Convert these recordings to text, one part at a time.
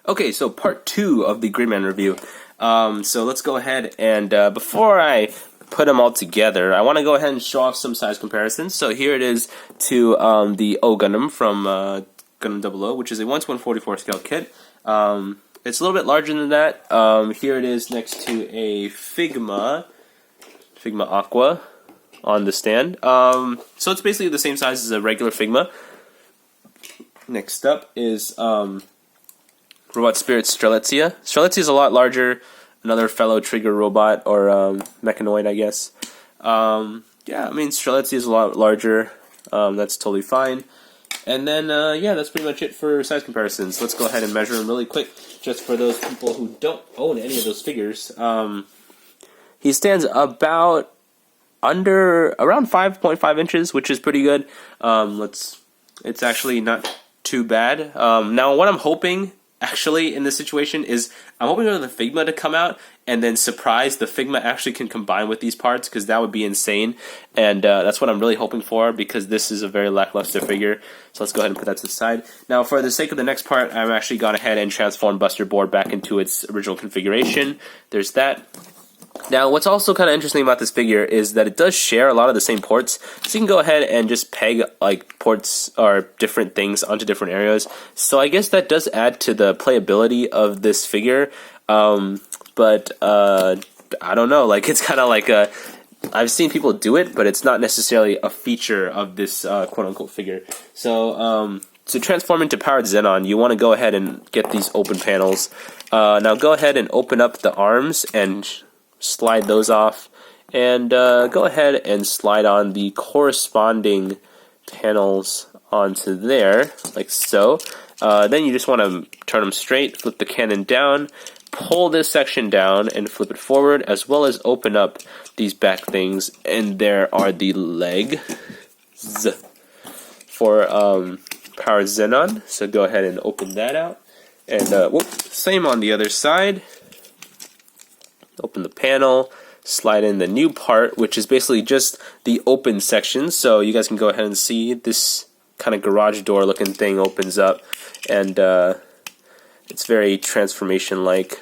Okay, so part 2 of the Gridman review. So let's go ahead and before I put them all together, I want to go ahead and show off some size comparisons. So here it is to the O Gundam from Gundam 00, which is a 1/144 scale kit. It's a little bit larger than that. Here it is next to a Figma Aqua on the stand. So it's basically the same size as a regular Figma. Next up is Robot Spirit Strelitzia. Strelitzia is a lot larger, another fellow Trigger robot, or mechanoid, I guess. Yeah, I mean, Strelitzia is a lot larger. That's totally fine. And then, yeah, that's pretty much it for size comparisons. Let's go ahead and measure them really quick, just for those people who don't own any of those figures. He stands about around 5.5 inches, which is pretty good. It's actually not too bad. Now, what I'm hoping, actually, in this situation is I'm hoping for the Figma to come out and then surprise the Figma actually can combine with these parts, because that would be insane. And that's what I'm really hoping for, because this is a very lackluster figure. So let's go ahead and put that to the side. Now, for the sake of the next part, I've actually gone ahead and transformed Buster Board back into its original configuration. There's that. Now, what's also kind of interesting about this figure is that it does share a lot of the same ports, so you can go ahead and just peg like ports or different things onto different areas. So I guess that does add to the playability of this figure, but I don't know, like, it's kind of like I've seen people do it, but it's not necessarily a feature of this quote-unquote figure. So to transform into Powered Xenon, you want to go ahead and get these open panels. Now go ahead and open up the arms and slide those off, and go ahead and slide on the corresponding panels onto there, like so. Then you just want to turn them straight, flip the cannon down, pull this section down, and flip it forward, as well as open up these back things, and there are the legs for Powered Xenon. So go ahead and open that out, and same on the other side. Open the panel, slide in the new part, which is basically just the open section. So you guys can go ahead and see this kind of garage door looking thing opens up, and it's very transformation-like,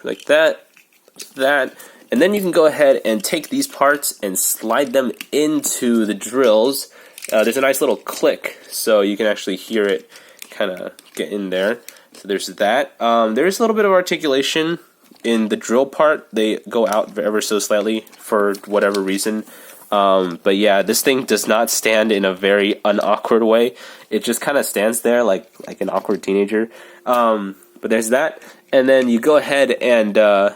like that, and then you can go ahead and take these parts and slide them into the drills. There's a nice little click, so you can actually hear it kind of get in there. So there's that. There's a little bit of articulation in the drill part. They go out ever so slightly for whatever reason. But yeah, this thing does not stand in a very unawkward way. It just kind of stands there like an awkward teenager. But there's that. And then you go ahead and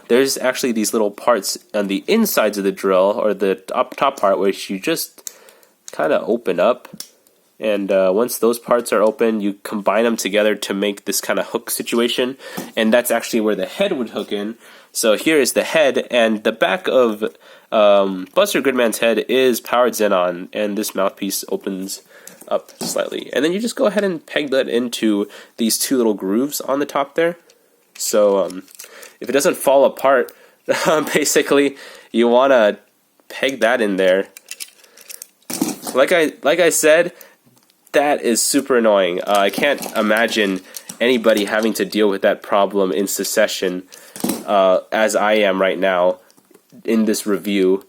there's actually these little parts on the insides of the drill, or the top part, which you just kind of open up. And once those parts are open, you combine them together to make this kind of hook situation. And that's actually where the head would hook in. So here is the head, and the back of Buster Gridman's head is Powered Xenon, and this mouthpiece opens up slightly. And then you just go ahead and peg that into these two little grooves on the top there. So if it doesn't fall apart, basically, you want to peg that in there. Like I said, that is super annoying. I can't imagine anybody having to deal with that problem in succession as I am right now in this review.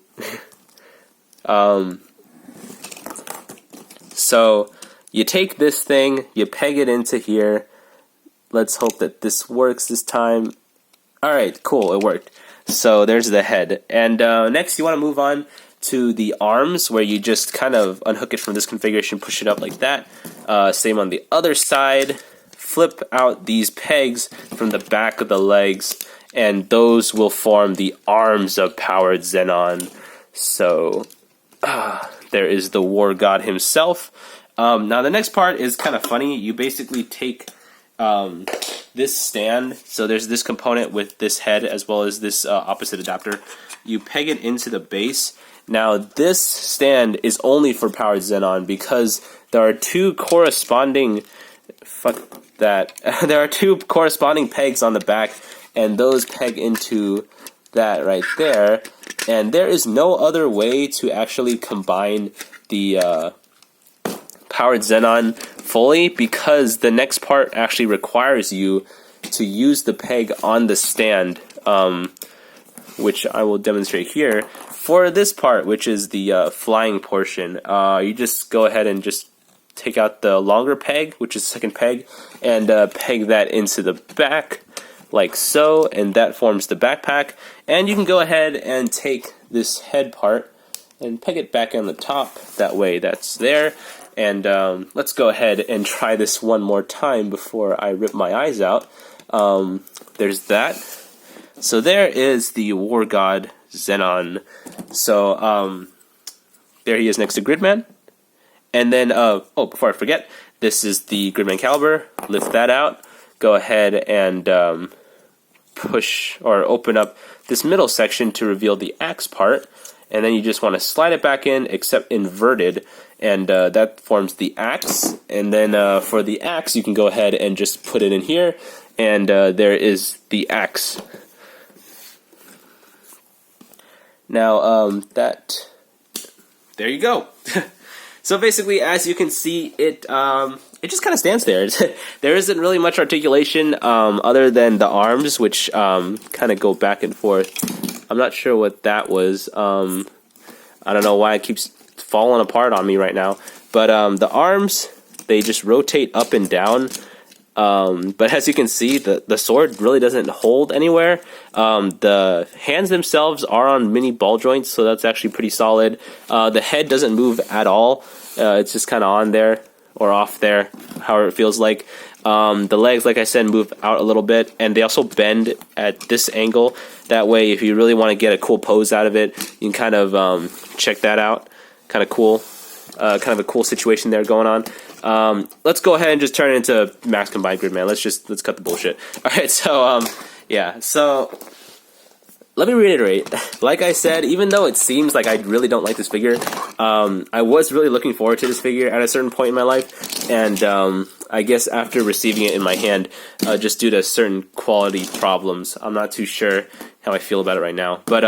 So you take this thing, you peg it into here. Let's hope that this works this time. Alright, cool, it worked. So there's the head. And next you want to move on to the arms, where you just kind of unhook it from this configuration, push it up like that. Same on the other side. Flip out these pegs from the back of the legs, and those will form the arms of Powered Xenon. So there is the war god himself. Now the next part is kind of funny. You basically take this stand, so there's this component with this head as well as this opposite adapter. You peg it into the base. Now this stand is only for Powered Xenon because there are two corresponding there are two corresponding pegs on the back, and those peg into that right there. And there is no other way to actually combine the powered Xenon fully because the next part actually requires you to use the peg on the stand, which I will demonstrate here. For this part, which is the flying portion, you just go ahead and just take out the longer peg, which is the second peg, and peg that into the back, like so, and that forms the backpack. And you can go ahead and take this head part and peg it back on the top, that way that's there. And let's go ahead and try this one more time before I rip my eyes out. There's that. So there is the War God Xenon. So there he is next to Gridman. And then, before I forget, this is the Gridman caliber. Lift that out. Go ahead and push or open up this middle section to reveal the axe part. And then you just want to slide it back in, except inverted, and that forms the axe. And then for the axe, you can go ahead and just put it in here, and there is the axe. Now, there you go. So basically, as you can see, it just kind of stands there. There isn't really much articulation other than the arms, which kind of go back and forth. I'm not sure what that was. I don't know why it keeps falling apart on me right now. But the arms, they just rotate up and down. But as you can see, the sword really doesn't hold anywhere. The hands themselves are on mini ball joints, so that's actually pretty solid. The head doesn't move at all. It's just kind of on there or off there, however it feels like. The legs, like I said, move out a little bit, and they also bend at this angle. That way, if you really want to get a cool pose out of it, you can kind of check that out. Kind of cool. Kind of a cool situation there going on. Let's go ahead and just turn it into max combined Gridman. Let's cut the bullshit. All right, so yeah, so let me reiterate. Like I said, even though it seems like I really don't like this figure, I was really looking forward to this figure at a certain point in my life, and I guess after receiving it in my hand, just due to certain quality problems, I'm not too sure how I feel about it right now. But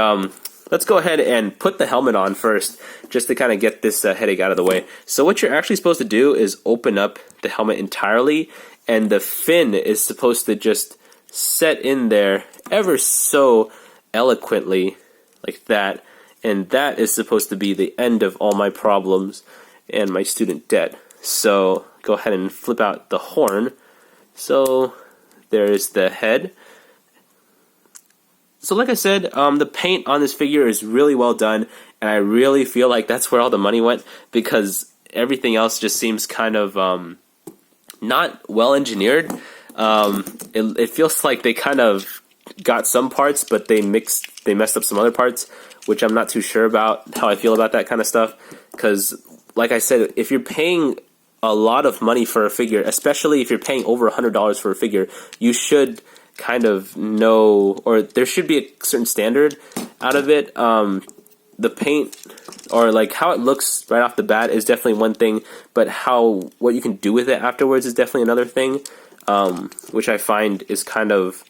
let's go ahead and put the helmet on first, just to kind of get this headache out of the way. So what you're actually supposed to do is open up the helmet entirely, and the fin is supposed to just set in there ever so eloquently, like that. And that is supposed to be the end of all my problems and my student debt. So go ahead and flip out the horn. So there's the head. So like I said, the paint on this figure is really well done, and I really feel like that's where all the money went, because everything else just seems kind of not well engineered. It feels like they kind of got some parts, but they messed up some other parts, which I'm not too sure about how I feel about that kind of stuff. Because like I said, if you're paying a lot of money for a figure, especially if you're paying over $100 for a figure, you should kind of know, or there should be a certain standard out of it. The paint, or like how it looks right off the bat, is definitely one thing, but what you can do with it afterwards is definitely another thing, which I find is kind of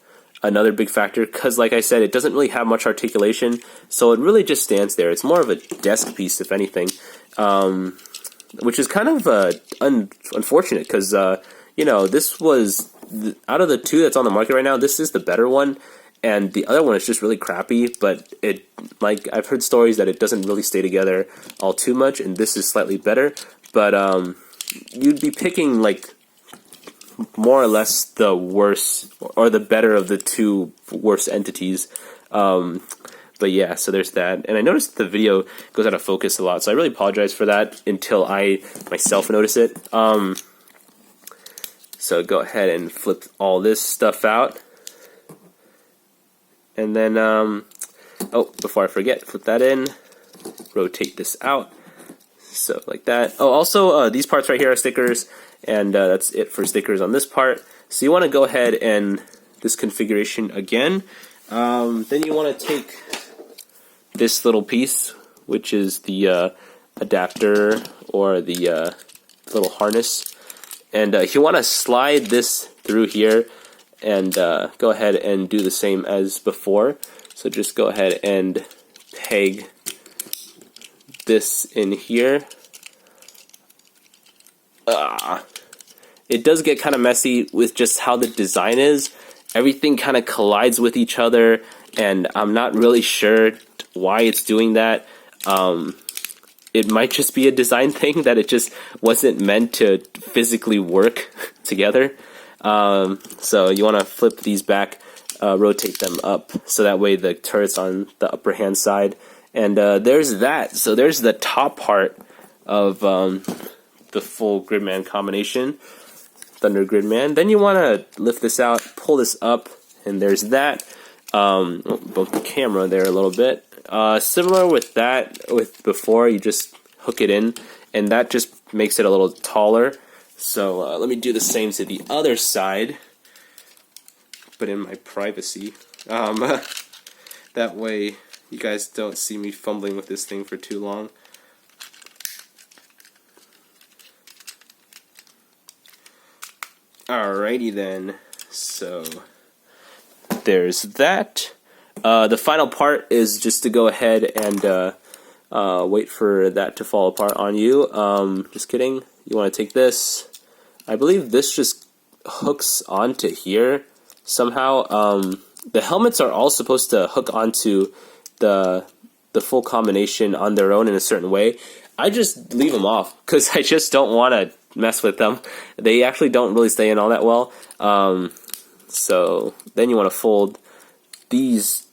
another big factor, because like I said, it doesn't really have much articulation, so it really just stands there. It's more of a desk piece, if anything, which is kind of unfortunate, because this was, out of the two that's on the market right now, this is the better one, and the other one is just really crappy. But I've heard stories that it doesn't really stay together all too much, and this is slightly better. But you'd be picking like more or less the worse or the better of the two worst entities. But yeah, so there's that. And I noticed the video goes out of focus a lot, so I really apologize for that until I myself notice it. So go ahead and flip all this stuff out. And then, before I forget, flip that in, rotate this out, so like that. Oh, also, these parts right here are stickers, and that's it for stickers on this part. So you want to go ahead and this configuration again. Then you want to take this little piece, which is the adapter or the little harness, and you want to slide this through here, and go ahead and do the same as before. So just go ahead and peg this in here, it does get kind of messy with just how the design is. Everything kind of collides with each other, and I'm not really sure why it's doing that. It might just be a design thing that it just wasn't meant to physically work together. So you want to flip these back, rotate them up, so that way the turret's on the upper hand side. And there's that. So there's the top part of the full Gridman combination, Thunder Gridman. Then you want to lift this out, pull this up, and there's that. Broke the camera there a little bit. Similar with that, with before, you just hook it in, and that just makes it a little taller. So let me do the same to the other side, but in my privacy. That way you guys don't see me fumbling with this thing for too long. Alrighty then, so there's that. The final part is just to go ahead and wait for that to fall apart on you. Just kidding. You want to take this. I believe this just hooks onto here somehow. The helmets are all supposed to hook onto the full combination on their own in a certain way. I just leave them off because I just don't want to mess with them. They actually don't really stay in all that well. So then you want to fold these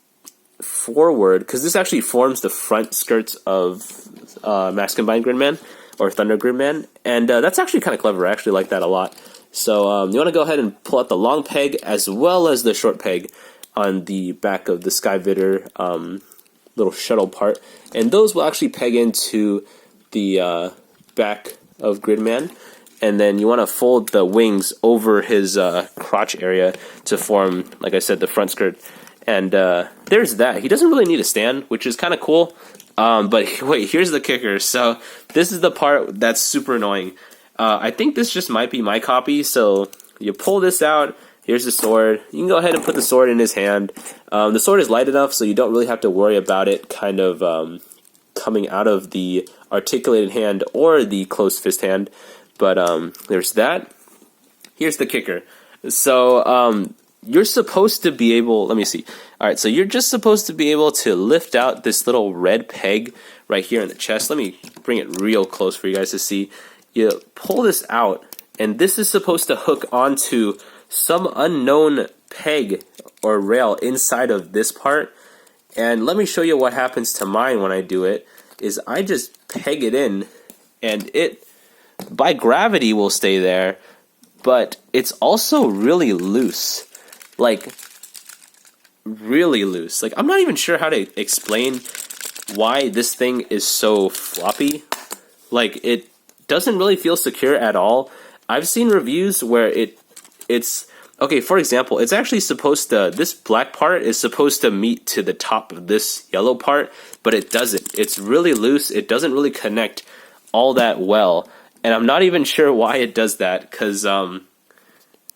forward, because this actually forms the front skirts of Max Combined Gridman, or Thunder Gridman, and that's actually kind of clever. I actually like that a lot. So you want to go ahead and pull out the long peg as well as the short peg on the back of the Sky Vitter little shuttle part, and those will actually peg into the back of Gridman. And then you want to fold the wings over his crotch area to form, like I said, the front skirt. And there's that. He doesn't really need a stand, which is kind of cool. But wait, here's the kicker. So this is the part that's super annoying. I think this just might be my copy. So you pull this out. Here's the sword. You can go ahead and put the sword in his hand. The sword is light enough, so you don't really have to worry about it kind of coming out of the articulated hand or the closed fist hand. But there's that. Here's the kicker. So you're supposed to be able, let me see. All right, so you're just supposed to be able to lift out this little red peg right here in the chest. Let me bring it real close for you guys to see. You pull this out, and this is supposed to hook onto some unknown peg or rail inside of this part. And let me show you what happens to mine when I do it, is I just peg it in, and it, by gravity, will stay there, but it's also really loose. Like, really loose. Like, I'm not even sure how to explain why this thing is so floppy. Like, it doesn't really feel secure at all. I've seen reviews where it's okay, for example, it's actually supposed to, this black part is supposed to meet to the top of this yellow part, but it doesn't. It's really loose. It doesn't really connect all that well. And I'm not even sure why it does that, because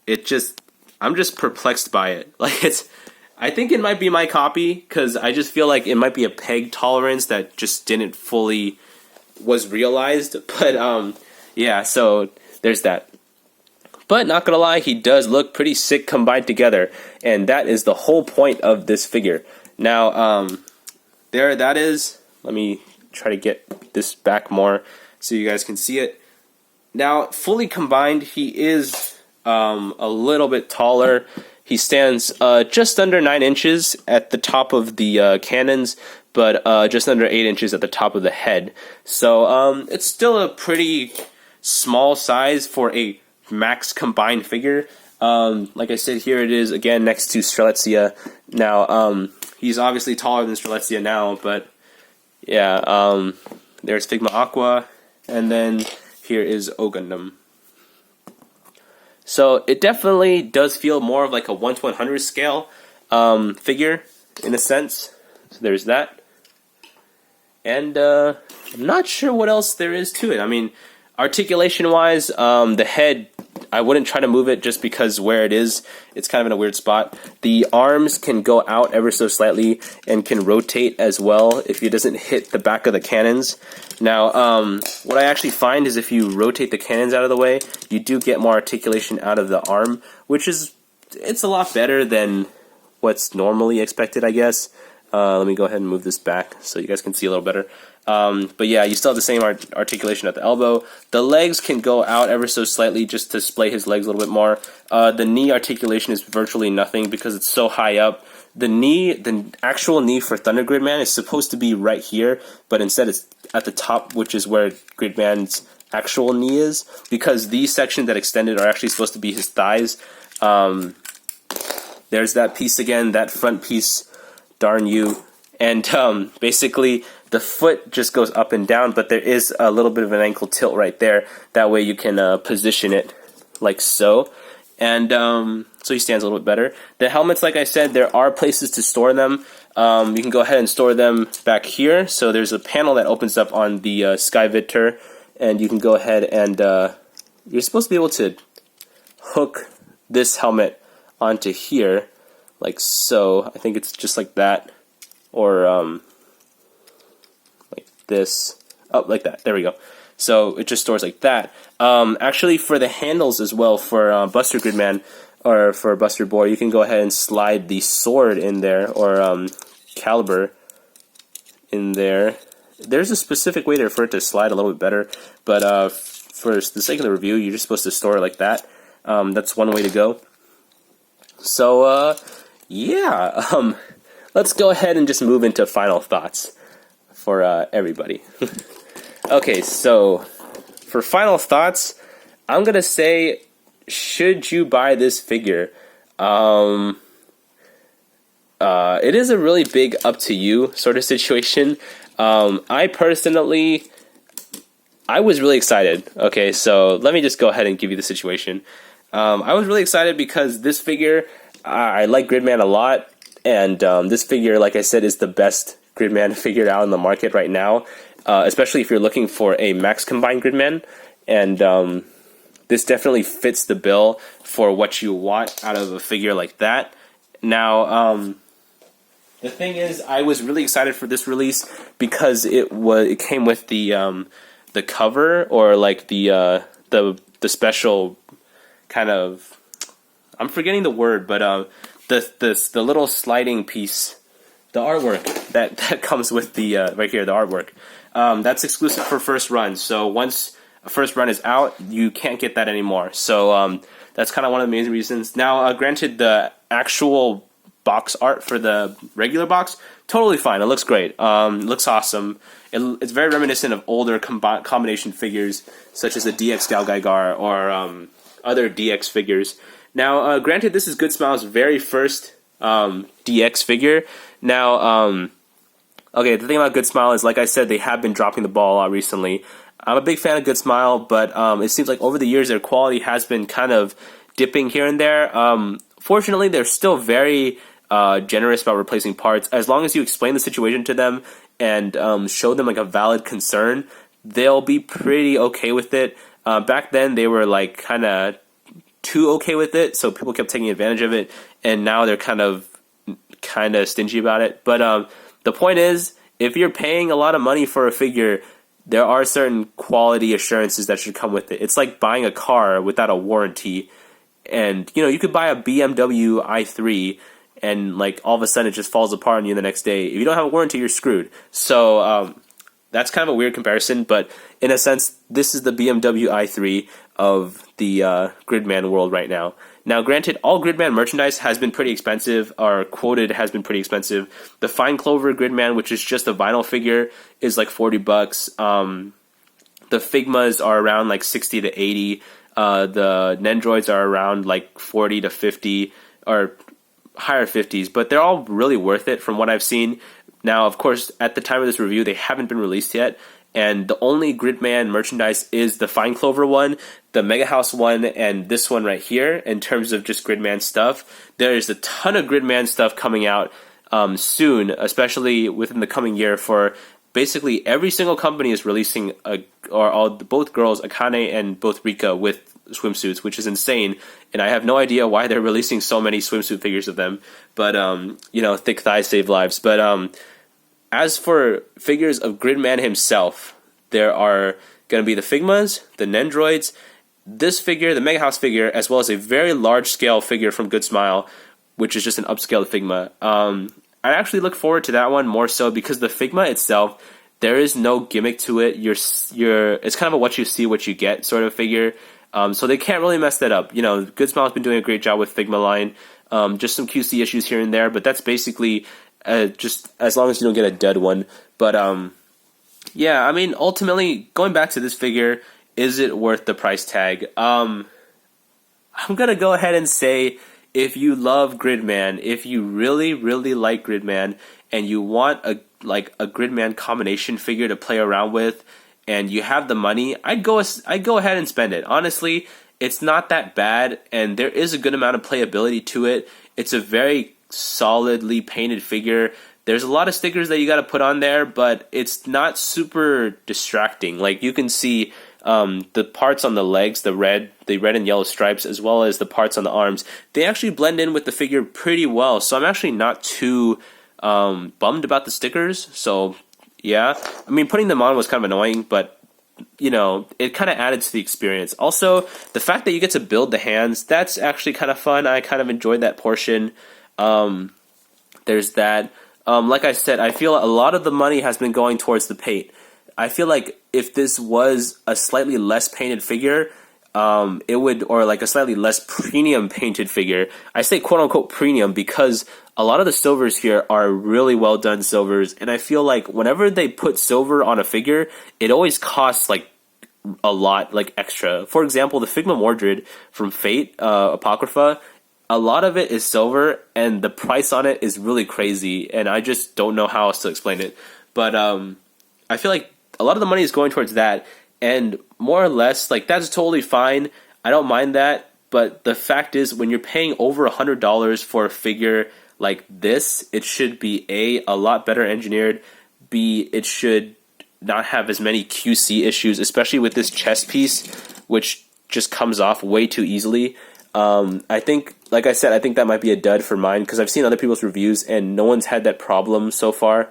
it just, I'm just perplexed by it. Like, it's, I think it might be my copy, because I just feel like it might be a peg tolerance that just didn't fully was realized. But yeah, so there's that. But not gonna lie, he does look pretty sick combined together, and that is the whole point of this figure. Now, there that is. Let me try to get this back more so you guys can see it. Now, fully combined, he is a little bit taller. He stands just under 9 inches at the top of the cannons, but just under 8 inches at the top of the head. So it's still a pretty small size for a max combined figure. Like I said, here it is again next to Strelitzia. Now, he's obviously taller than Strelitzia now, but yeah, there's Figma Aqua, and then here is Ogundam. So it definitely does feel more of like a 1 to 100 scale figure in a sense. So there's that. And I'm not sure what else there is to it. I mean, articulation-wise, the head I wouldn't try to move it just because where it is, it's kind of in a weird spot. The arms can go out ever so slightly and can rotate as well if it doesn't hit the back of the cannons. Now, what I actually find is if you rotate the cannons out of the way, you do get more articulation out of the arm, which is, it's a lot better than what's normally expected, I guess. Let me go ahead and move this back so you guys can see a little better. But yeah, you still have the same articulation at the elbow. The legs can go out ever so slightly just to splay his legs a little bit more. The knee articulation is virtually nothing because it's so high up. The actual knee for Thunder Gridman is supposed to be right here, but instead it's at the top, which is where Gridman's actual knee is, because these sections that extended are actually supposed to be his thighs. There's that piece again, that front piece, darn you. And basically the foot just goes up and down, but there is a little bit of an ankle tilt right there. That way you can position it like so. And so he stands a little bit better. The helmets, like I said, there are places to store them. You can go ahead and store them back here. So there's a panel that opens up on the Skyviter, and you can go ahead and you're supposed to be able to hook this helmet onto here, like so. I think it's just like that, or like this. Oh, like that. There we go. So it just stores like that. Actually, for the handles as well, for Buster Gridman, or for Buster Boar, you can go ahead and slide the sword in there, or caliber in there. There's a specific way there for it to slide a little bit better, but for the sake of the review, you're just supposed to store it like that. That's one way to go. So, yeah, let's go ahead and just move into final thoughts for everybody. Okay, so for final thoughts, I'm going to say, should you buy this figure? It is a really big up to you sort of situation. I personally, I was really excited. Okay, so let me just go ahead and give you the situation. I was really excited because this figure, I like Gridman a lot, and this figure, like I said, is the best Gridman figure out in the market right now, especially if you're looking for a max combined Gridman, and this definitely fits the bill for what you want out of a figure like that. Now, the thing is, I was really excited for this release because it came with the cover, or like the special kind of, I'm forgetting the word, but the little sliding piece, the artwork that comes with the right here, the artwork. That's exclusive for first run. So once a first run is out, you can't get that anymore. So that's kind of one of the main reasons. Now, granted, the actual box art for the regular box, totally fine. It looks great. It looks awesome. It's very reminiscent of older combination figures, such as the DX Galgaigar or other DX figures. Now, granted, this is Good Smile's very first DX figure. Now, okay, the thing about Good Smile is, like I said, they have been dropping the ball a lot recently. I'm a big fan of Good Smile, but it seems like over the years their quality has been kind of dipping here and there. Fortunately, they're still very generous about replacing parts. As long as you explain the situation to them and show them like a valid concern, they'll be pretty okay with it. Back then, they were like kind of too okay with it, so people kept taking advantage of it, and now they're kind of stingy about it. But the point is, if you're paying a lot of money for a figure, there are certain quality assurances that should come with it. It's like buying a car without a warranty, and you could buy a BMW i3 and like all of a sudden it just falls apart on you the next day. If you don't have a warranty, you're screwed. So that's kind of a weird comparison, but in a sense, this is the BMW i3 of the Gridman world right now. Now, granted, all Gridman merchandise has been pretty expensive, or quoted has been pretty expensive. The Fine Clover Gridman, which is just a vinyl figure, is like $40. The Figmas are around like 60 to 80. The Nendroids are around like 40 to 50, or higher 50s, but they're all really worth it from what I've seen. Now, of course, at the time of this review, they haven't been released yet, and the only Gridman merchandise is the Fine Clover one, the Mega House one, and this one right here in terms of just Gridman stuff. There is a ton of Gridman stuff coming out soon, especially within the coming year, for basically every single company is releasing both girls, Akane and both Rika, with swimsuits, which is insane, and I have no idea why they're releasing so many swimsuit figures of them. But you know, thick thighs save lives. But as for figures of Gridman himself, there are going to be the Figmas, the Nendroids, this figure, the Mega House figure, as well as a very large scale figure from Good Smile, which is just an upscaled Figma. I actually look forward to that one more so because the Figma itself, there is no gimmick to it. It's kind of a what you see, what you get sort of figure. So they can't really mess that up. You know, Good Smile's been doing a great job with Figma line. Just some QC issues here and there, but that's basically just as long as you don't get a dud one. But yeah, I mean, ultimately, going back to this figure, is it worth the price tag? I'm gonna go ahead and say, if you love Gridman, if you really, really like Gridman, and you want a Gridman combination figure to play around with, and you have the money, I'd go ahead and spend it. Honestly, it's not that bad, and there is a good amount of playability to it. It's a very solidly painted figure. There's a lot of stickers that you got to put on there, but it's not super distracting. Like, you can see the parts on the legs, the red and yellow stripes, as well as the parts on the arms. They actually blend in with the figure pretty well, so I'm actually not too bummed about the stickers. So yeah, I mean, putting them on was kind of annoying, but you know, it kind of added to the experience. Also, the fact that you get to build the hands, that's actually kind of fun. I kind of enjoyed that portion. There's that. Like I said, I feel a lot of the money has been going towards the paint. I feel like if this was a slightly less painted figure, it would, or like a slightly less premium painted figure. I say quote unquote premium because a lot of the silvers here are really well done silvers, and I feel like whenever they put silver on a figure, it always costs like a lot, like extra. For example, the Figma Mordred from Fate Apocrypha, a lot of it is silver, and the price on it is really crazy, and I just don't know how else to explain it. But I feel like a lot of the money is going towards that, and more or less, like, that's totally fine. I don't mind that, but the fact is, when you're paying over $100 for a figure like this, it should be a lot better engineered. B, it should not have as many QC issues, especially with this chest piece, which just comes off way too easily. I think, like I said, I think that might be a dud for mine because I've seen other people's reviews and no one's had that problem so far.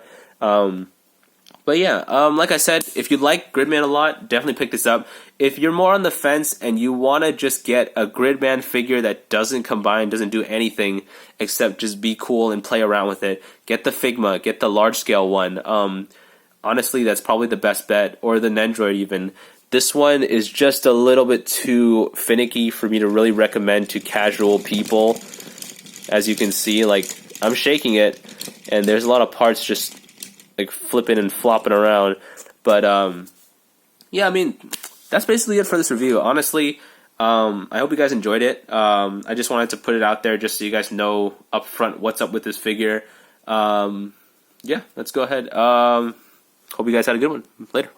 But yeah, like I said, if you like Gridman a lot, definitely pick this up. If you're more on the fence and you want to just get a Gridman figure that doesn't combine, doesn't do anything except just be cool and play around with it, get the Figma, get the large scale one. Honestly, that's probably the best bet, or the Nendroid even. This one is just a little bit too finicky for me to really recommend to casual people. As you can see, like, I'm shaking it, and there's a lot of parts just like flipping and flopping around. But yeah, I mean, that's basically it for this review. Honestly, I hope you guys enjoyed it. I just wanted to put it out there just so you guys know up front what's up with this figure. Yeah, let's go ahead. Hope you guys had a good one. Later.